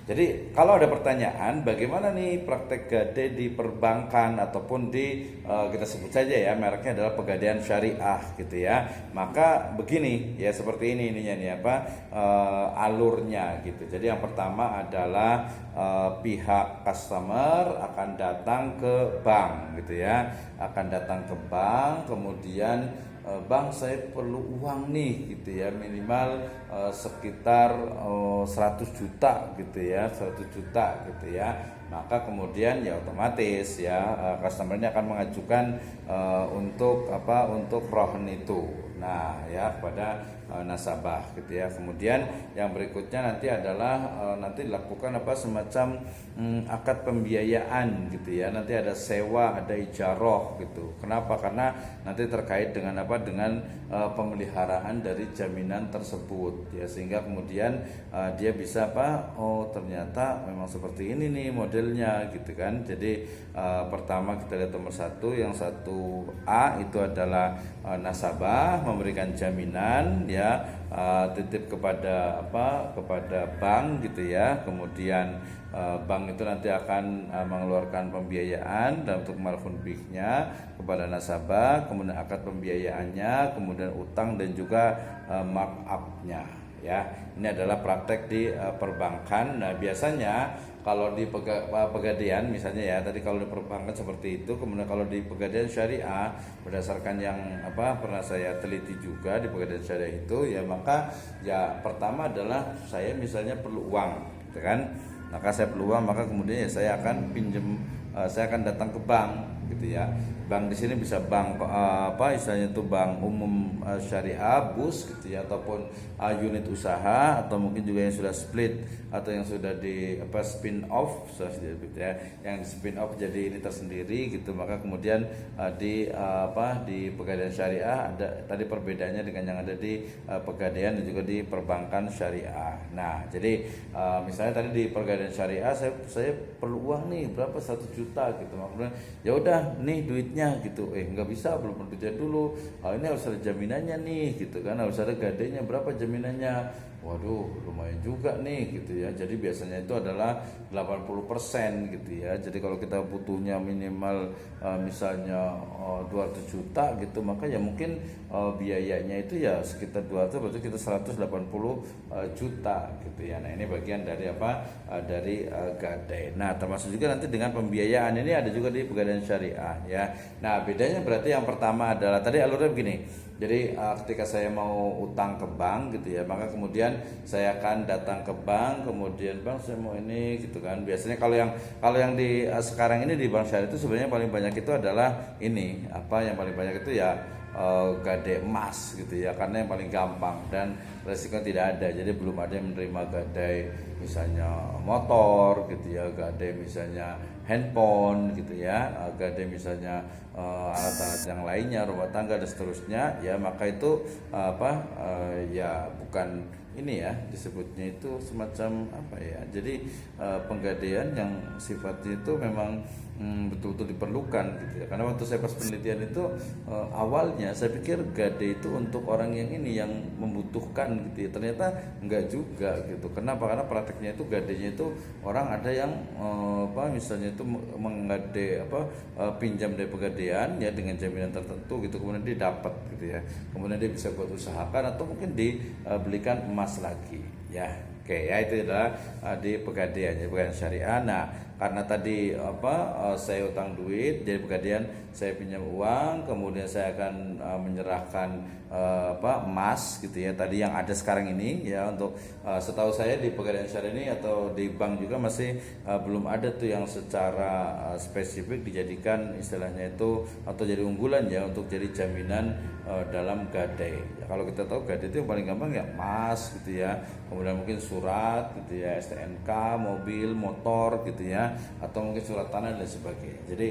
jadi kalau ada pertanyaan bagaimana nih praktek gade di perbankan ataupun di kita sebut saja ya mereknya adalah Pegadaian Syariah gitu ya. Maka begini ya seperti ini ininya nih apa alurnya gitu. Jadi yang pertama adalah pihak customer akan datang ke bank gitu ya. Akan datang ke bank kemudian bang saya perlu uang nih gitu ya minimal sekitar 100 juta gitu ya 100 juta gitu ya maka kemudian ya otomatis ya customer ini akan mengajukan untuk rohn itu nah ya kepada nasabah gitu ya kemudian yang berikutnya nanti adalah nanti dilakukan semacam akad pembiayaan gitu ya nanti ada sewa ada ijaroh gitu kenapa karena nanti terkait dengan dengan pemeliharaan dari jaminan tersebut ya sehingga kemudian dia bisa oh ternyata memang seperti ini nih modelnya gitu kan jadi pertama kita lihat nomor 1 yang 1A itu adalah nasabah memberikan jaminan ya titip kepada kepada bank gitu ya kemudian bank itu nanti akan mengeluarkan pembiayaan dalam bentuk marhun bihnya kepada nasabah kemudian akad pembiayaannya kemudian utang dan juga markup-nya ya ini adalah praktek di perbankan nah biasanya kalau di Pegadaian misalnya ya tadi kalau di perbankan seperti itu kemudian kalau di Pegadaian Syariah berdasarkan yang pernah saya teliti juga di Pegadaian Syariah itu ya maka ya pertama adalah saya misalnya perlu uang gitu kan maka saya perlu uang maka kemudian ya saya akan pinjam saya akan datang ke bank gitu ya bank di sini bisa bank istilahnya itu bank umum syariah bus gitu ya ataupun unit usaha atau mungkin juga yang sudah split atau yang sudah di spin off gitu ya yang spin off jadi ini tersendiri gitu maka kemudian di Pegadaian Syariah ada tadi perbedaannya dengan yang ada di Pegadaian dan juga di perbankan syariah. Nah jadi misalnya tadi di Pegadaian Syariah saya perlu uang nih berapa 1 juta gitu makanya ya udah nih duitnya gitu nggak bisa belum duitnya dulu ini harus ada jaminannya nih gitu kan harus ada gadenya berapa jaminannya waduh lumayan juga nih gitu ya jadi biasanya itu adalah 80% gitu ya jadi kalau kita butuhnya minimal misalnya 200 juta gitu maka ya mungkin biayanya itu ya sekitar 200 berarti kita 180 juta gitu ya nah ini bagian dari dari gadai nah termasuk juga nanti dengan pembiayaan ini ada juga di Pegadaian Syariah ya nah bedanya berarti yang pertama adalah tadi alurnya begini jadi ketika saya mau utang ke bank gitu ya maka kemudian saya akan datang ke bank kemudian bang saya mau ini gitu kan biasanya kalau yang di sekarang ini di bank syariah itu sebenarnya paling banyak itu adalah ini yang paling banyak itu ya gade emas gitu ya karena yang paling gampang dan resiko tidak ada jadi belum ada yang menerima gade misalnya motor gitu ya gade misalnya handphone gitu ya gade misalnya alat-alat yang lainnya rumah tangga dan seterusnya ya maka itu ya bukan ini ya disebutnya itu semacam jadi penggadaian yang sifatnya itu memang betul-betul diperlukan gitu ya karena waktu saya pas penelitian itu awalnya saya pikir gade itu untuk orang yang ini yang membutuhkan gitu ya ternyata enggak juga gitu kenapa karena prakteknya itu gadenya itu orang ada yang misalnya itu menggade pinjam dari Pegadaian ya dengan jaminan tertentu gitu kemudian dia dapat gitu ya kemudian dia bisa buat usahakan atau mungkin dibelikan emas lagi ya oke ya itu adalah di Pegadaian ya Pegadaian Syariah nah karena tadi saya utang duit dari Pegadaian saya pinjam uang kemudian saya akan menyerahkan emas gitu ya tadi yang ada sekarang ini ya untuk setahu saya di Pegadaian Syariah ini atau di bank juga masih belum ada tuh yang secara spesifik dijadikan istilahnya itu atau jadi unggulan ya untuk jadi jaminan dalam gade ya, kalau kita tahu gade itu yang paling gampang ya emas gitu ya kemudian mungkin surat gitu ya STNK mobil motor gitu ya atau mungkin surat tanah dan sebagainya jadi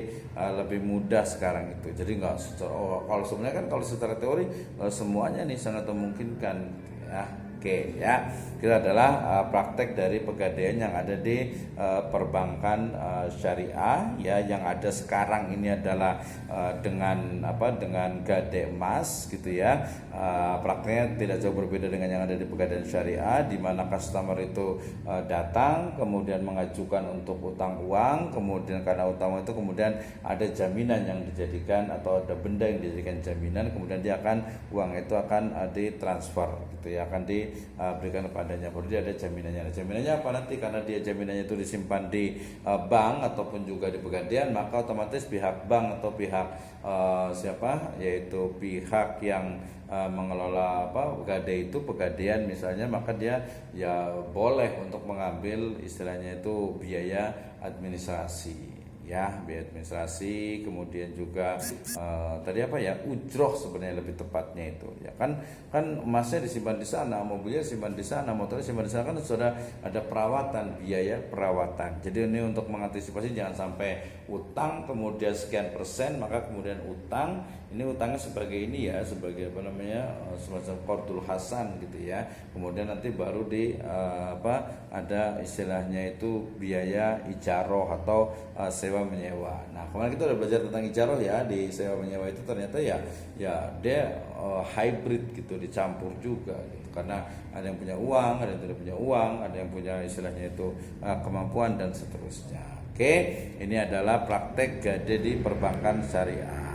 lebih mudah sekarang itu jadi nggak kalau sebenarnya kan kalau secara teori semuanya nih sangat memungkinkan gitu ya Oke ya, itu adalah praktek dari pegadaian yang ada di perbankan syariah ya, yang ada sekarang ini adalah dengan gadai emas gitu ya. Prakteknya tidak jauh berbeda dengan yang ada di pegadaian syariah, di mana customer itu datang kemudian mengajukan untuk utang uang, kemudian karena utang itu kemudian ada jaminan yang dijadikan atau ada benda yang dijadikan jaminan, kemudian dia akan uang itu akan ditransfer gitu ya, akan diberikan kepadanya. Baru dia ada jaminannya. Nah, jaminannya apa nanti? Karena dia jaminannya itu disimpan di bank ataupun juga di pegadaian, maka otomatis pihak bank atau pihak yaitu pihak yang mengelola pegadaian itu, pegadaian misalnya, maka dia ya boleh untuk mengambil istilahnya itu biaya administrasi ya, biaya administrasi, kemudian juga tadi ujroh sebenarnya lebih tepatnya itu ya, kan emasnya disimpan di sana, mobilnya disimpan di sana, motornya disimpan di sana, kan sudah ada perawatan, biaya perawatan. Jadi ini untuk mengantisipasi jangan sampai utang kemudian sekian persen, maka kemudian utangnya sebagai sebagai semacam qardul hasan gitu ya, kemudian nanti baru ada istilahnya itu biaya ijaroh atau sewa menyewa. Nah, kemarin kita udah belajar tentang ijaroh ya, di sewa menyewa itu ternyata ya dia hybrid gitu, dicampur juga gitu, karena ada yang punya uang, ada yang tidak punya uang, ada yang punya istilahnya itu kemampuan dan seterusnya. Oke, ini adalah praktek gadai di perbankan syariah.